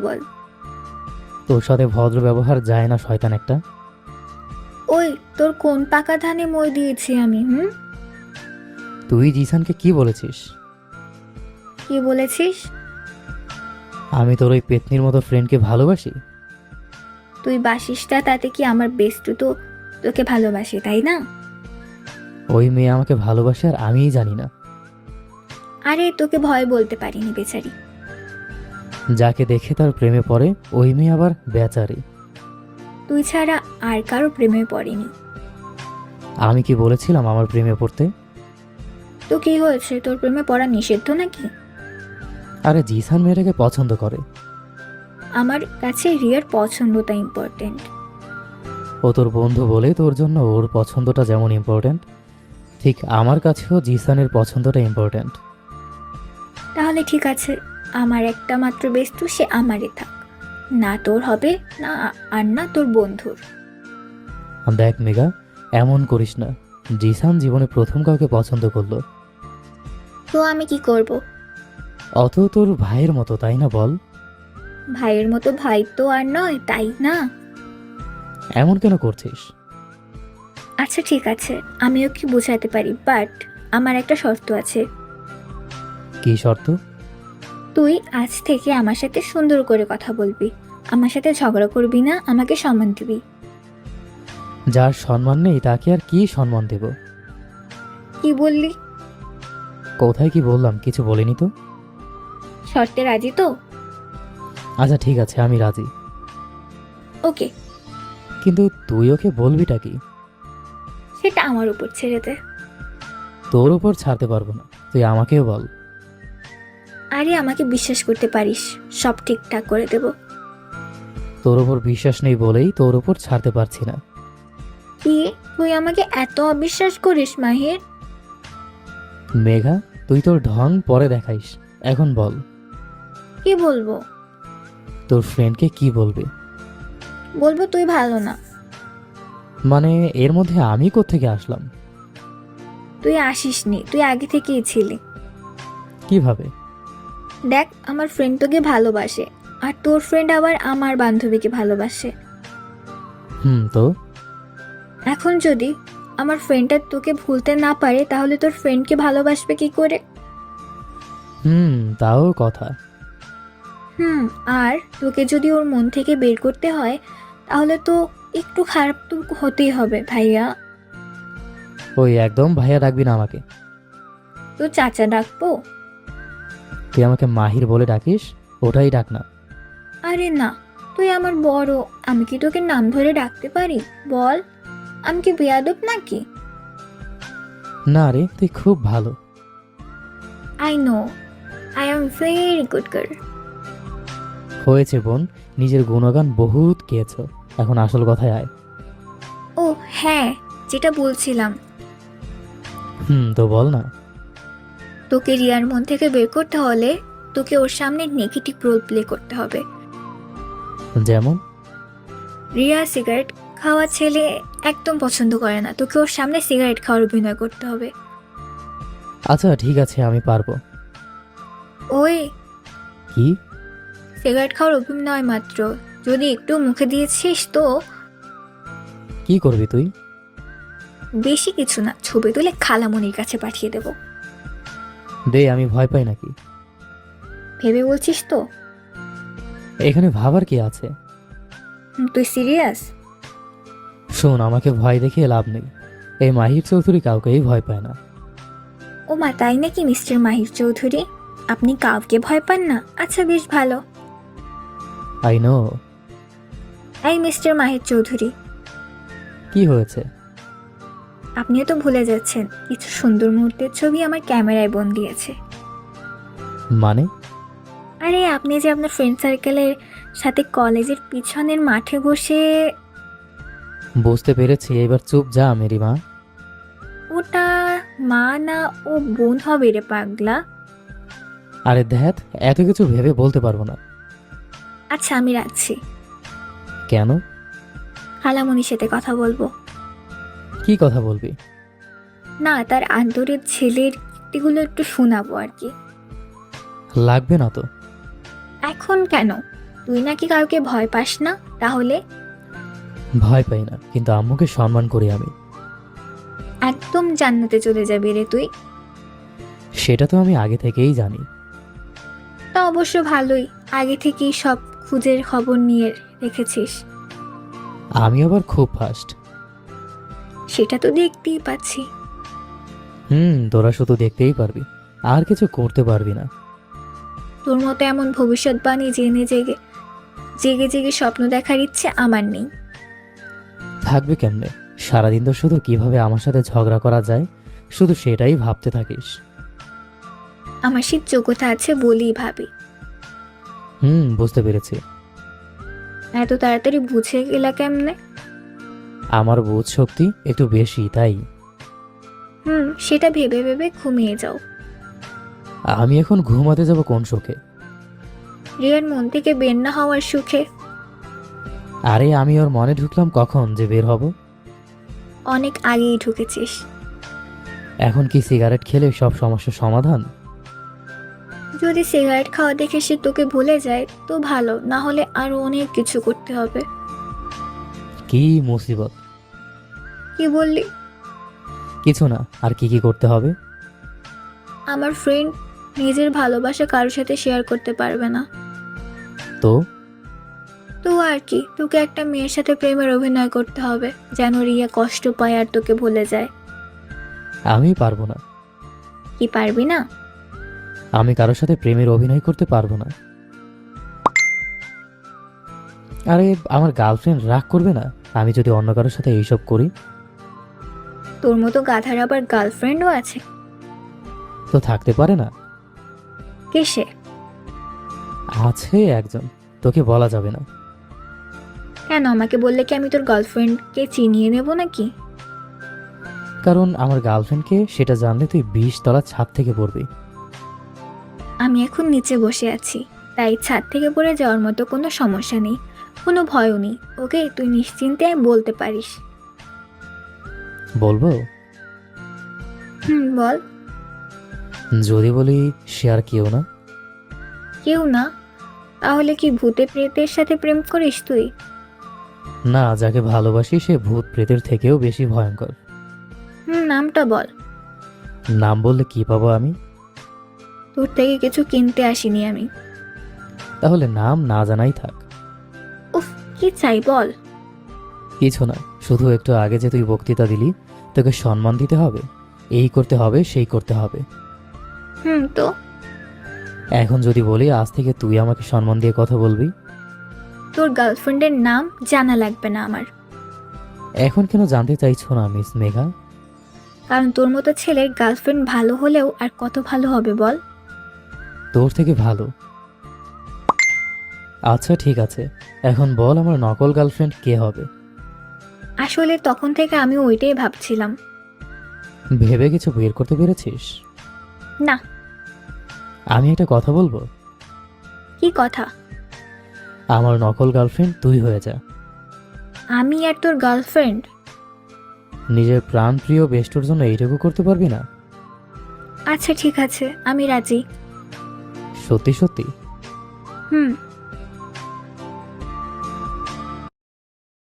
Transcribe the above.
বল। তোর সাথে ভদ্র ব্যবহার যায় না শয়তান একটা। ওই, তোর কোন পাকা ধানে মই দিয়েছি আমি? তুই জিসানকে কি বলেছিস? কি বলেছিস? আমি তোর ওই পেতনির মতো ফ্রেন্ডকে ভালোবাসি? তুই বাসিসটা তাতে কি? আমার বেস্টু তো তোকে ভালোবাসে, তাই না? ওই মেয়ে আমাকে ভালোবাসে আর আমিই জানি না। আরে তোকে ভয় বলতে পারিনি বেচারি। যাকে দেখে তার প্রেমে পড়ে ওই মেয়ে আবার বেচারি। তুই ছাড়া আর কারো প্রেমে পড়েনি। আমি কি বলেছিলাম আমার প্রেমে পড়তে? তো কি হয়েছে, তোর প্রেমে পড়া নিষিদ্ধ নাকি? আরে জিসান মেয়েটাকে পছন্দ করে। আমার কাছে রিয়ার পছন্দটা ইম্পর্টেন্ট। ও তোর বন্ধু বলে তোর জন্য ওর পছন্দটা যেমন ইম্পর্ট্যান্ট, ঠিক আমার কাছেও জিসানের পছন্দটা ইম্পর্ট্যান্ট। তাহলে ঠিক আছে, আমার একটা মাত্র বেস্টু, সে আমারই থাক। না তোর হবে না, আর না তোর বন্ধুর। দেখ মেঘা, এমন করিস না। জিসান জীবনে প্রথম কাউকে পছন্দ করলো। তো আমি কি করব? অত তোর ভাইয়ের মতো, তাই না বল? ভাইয়ের মতো ভাই তো আর নয়, তাই না? এমন কেন করছিস? আচ্ছা ঠিক আছে, আমিও কি বোঝাতে পারি, বাট আমার একটা শর্ত আছে। কি শর্ত? তুই আজ থেকে আমার সাথে সুন্দর করে কথা বলবি, আমার সাথে ঝগড়া করবি না, আমাকে সম্মান দিবি। যার সম্মান নেই তাকে আর কি সম্মান দেব? কি বললি? কোথায় কি বললাম, কিছু বলিনি তো। শর্তে রাজি তো? আচ্ছা ঠিক আছে, আমি রাজি। ওকে। কিন্তু তুই ওকে বলবিটা কি? সেটা আমার উপর ছেড়ে দে। তোর উপর ছাড়তে পারবো না, তুই আমাকেও বল। আরে আমাকে বিশ্বাস করতে পারিস, সব ঠিকঠাক করে দেব। তোর উপর বিশ্বাস নেই বলেই তোর উপর ছাড়তে পারছি না। কি? তুই আমাকে এত অবিশ্বাস করিস মাহির? মেঘা, তুই তোর ঢং পরে দেখাইস, এখন বল। কি বলবো? তোর ফ্রেন্ডকে কি বলবি? বলবো তুই ভালো না। মানে এর মধ্যে আমি কোত্থেকে আসলাম? তুই আসিসনি, তুই আগে থেকেই ছিলি। কিভাবে? দেখ, আমার ফ্রেন্ড তোকে ভালোবাসে, আর তোর ফ্রেন্ড আবার আমার বান্ধবীকে ভালোবাসে। তো এখন যদি আমার ফ্রেন্ডটা তোকে ভুলতে না পারে, তাহলে তোর ফ্রেন্ডকে ভালোবাসবে কি করে? তাও কথা। আর তোকে যদি ওর মন থেকে বের করতে হয়, তাহলে তো একটু খারাপ তো হতেই হবে ভাইয়া। ওই একদম ভাইয়া ডাকবি না আমাকে। তো চাচা ডাকবো? তুই আমাকে মাহির বলে ডাকিস, ওটাই ডাক না। আরে না, তুই আমার বড়, আমি কি তোকে নাম ধরে ডাকতে পারি? বল, আমি কি বেয়াদব নাকি? না রে, তুই খুব ভালো। I know, I am very good girl. হয়েছে বোন, নিজের গুণগান বহুত গেয়েছ, এখন আসল কথায় আয়। ও হ্যাঁ, যেটা বলছিলাম, তো বল না। তোকে রিয়ার মন থেকে বের করতে হলে তোকে ওর সামনে নেগেটিভ রোল প্লে করতে হবে। যেমন? রিয়া সিগারেট খাওয়া ছেলে একদম পছন্দ করে না, তোকে ওর সামনে সিগারেট খাওয়ার অভিনয় করতে হবে। আচ্ছা ঠিক আছে, আমি পারবো। ওই, কি? সিগারেট খাওয়ার অভিনয় মাত্র, যদি একটু মুখে দিয়েছিস তো। কি করবি তুই? বেশি কিছু না, ছবি তুলে খালামণির কাছে পাঠিয়ে দেব। দে, আমি ভয় পাই নাকি? ভেবে বলছিস তো? এখানে ভাবার কি আছে? তুই সিরিয়াস? শোন, আমাকে ভয় দেখিয়ে লাভ নেই। এই মাহির চৌধুরী কাউকেই ভয় পায় না। ও মা, তাই নাকি মিস্টার মাহির চৌধুরী? আপনি কাউকে ভয় পান না? আচ্ছা বেশ ভালো। I know. এই মিস্টার মাহির চৌধুরী, কি হয়েছে? আপনিও তো ভুলে যাচ্ছেন, কিছু সুন্দর মুহূর্তের ছবি আমার ক্যামেরায় বন্দি আছে। মানে? আরে আপনি যে আপনার ফ্রেন্ড সার্কেলের সাথে কলেজের পিছনের মাঠে বসে। বুঝতে পেরেছি, এবার চুপ যা মেরি মা। ওটা মা না, ও বোন হবে রে পাগলা। আরে ধ্যাত, এত কিছু ভেবে বলতে পারবো না। আচ্ছা আমি রাখছি। কেন? খালামণির সাথে কথা বলবো। কি কথা বলবি? না, তার আদরের ছেলের কীর্তিগুলো একটু শোনাবো আর কি। লাগবে না তো। এখন কেন? তুই নাকি কাউকে ভয় পাস না? তাহলে ভয় পাই না, কিন্তু আম্মুকে সম্মান করি আমি। একদম জান্নাতে চলে যাবি রে তুই। সেটা তো আমি আগে থেকেই জানি। তা অবশ্য ভালোই, আগে থেকেই সব খুঁজের খবর নিয়ে রেখেছিস। আমি আবার খুব ফাস্ট। সেটা তো দেখতেই পাচ্ছি। তোরা শুধু দেখতেই পারবি, আর কিছু করতে পারবি না। তোর মতো এমন ভবিষ্যৎবাণী জেনে জেগে জেগে জেগে স্বপ্ন দেখার ইচ্ছে আমার নেই। থাকবে কেমনে? সারাদিন তো শুধু কিভাবে আমার সাথে ঝগড়া করা যায় শুধু সেটাই ভাবতে থাকিস। আমার সেই যোগ্যতা আছে বলেই ভাবি। বুঝতে পেরেছি। এত তাড়াতাড়ি বুঝে গেলা কেমনে? আমার বোধ শক্তি একটু বেশি, তাই। সেটা ভেবে ভেবে ঘুমিয়ে যাও। আমি এখন ঘুমাতে যাব কোন শোকে? রিয়ার মন থেকে বের না হওয়ার সুখে। আরে আমি ওর মনে ঢুকলাম কখন যে বের হব? অনেক আগেই ঢুকেছিস। এখন কি সিগারেট খেলে সব সমস্যার সমাধান? যদি সিগারেট খাওয়া দেখে সে তোকে ভুলে যায় তো ভালো, না হলে আরো অনেক কিছু করতে হবে। কি মুসিবত! কি বললি? কিছু না, আর কি কি করতে হবে? আমার ফ্রেন্ড নিজের ভালোবাসা কারোর সাথে শেয়ার করতে পারবে না। তো তো আর কি, তোকে একটা মেয়ের সাথে প্রেমের অভিনয় করতে হবে যেন রিয়া কষ্ট পায় আর তোকে ভুলে যায়। আমি পারবো না। কি পারবি না? আমি কারোর সাথে প্রেমের অভিনয় করতে পারবো না। আরে আমার গার্লফ্রেন্ড রাগ করবে না আমি যদি অন্য কারোর সাথে এইসব করি? তোর মতো গাধার আবার গার্লফ্রেন্ডও আছে? তো থাকতে পারে না? কে সে? আছে একজন, তোকে বলা যাবে না। কেন? আমাকে বললে কি আমি তোর গার্লফ্রেন্ডকে চিনিয়ে নেব নাকি? কারণ আমার গার্লফ্রেন্ডকে সেটা জানলে তুই 20 তলা ছাদ থেকে পড়বি। আমি এখন নিচে বসে আছি, তাই ছাদ থেকে পড়ে যাওয়ার মতো কোনো সমস্যা নেই, কোনো ভয়ও নেই। ওকে, তুই নিশ্চিন্তে বলতে পারিস। বলবো? বল। যদি বলি সে আর কেউ না। কেউ না? তাহলে কি ভূতে প্রেতের সাথে প্রেম করিস তুই? না, যাকে ভালোবাসি সে ভূত প্রেতের থেকেও বেশি ভয়ঙ্কর। নামটা বল। নাম বললে কি পাবো আমি? তোর থেকে কিছু কিনতে আসিনি আমি। তাহলে নাম না জানাই থাক। উফ, কি চাই বল। কিছু না, শুধু একটু আগে যে তুই বক্তৃতা দিলি তোকে সম্মান দিতে হবে, এই করতে হবে সেই করতে হবে। তো এখন যদি বলি আজ থেকে তুই আমাকে সম্মান দিয়ে কথা বলবি। তোর গার্লফ্রেন্ডের নাম জানা লাগবে না আমার। এখন কেন জানতে চাইছো না মিস মেঘা? কারণ তোর মতো ছেলের গার্লফ্রেন্ড ভালো হলেও আর কত ভালো হবে বল। তোর থেকে ভালো। আচ্ছা ঠিক আছে, এখন বল আমার নকল গার্লফ্রেন্ড কে হবে? আসলে তখন থেকে আমি ওইটাই ভাবছিলাম। ভেবে কিছু বের করতে পেরেছিস? না। আমি একটা কথা বলবো? কি কথা? আমার নকল গার্লফ্রেন্ড তুই হয়ে যা। আমি আর তোর গার্লফ্রেন্ড? নিজের প্রাণপ্রিয় বেষ্টর জন্য এইটুকু করতে পারবি না? আচ্ছা ঠিক আছে, আমি রাজি। সত্যি সত্যি? হুম।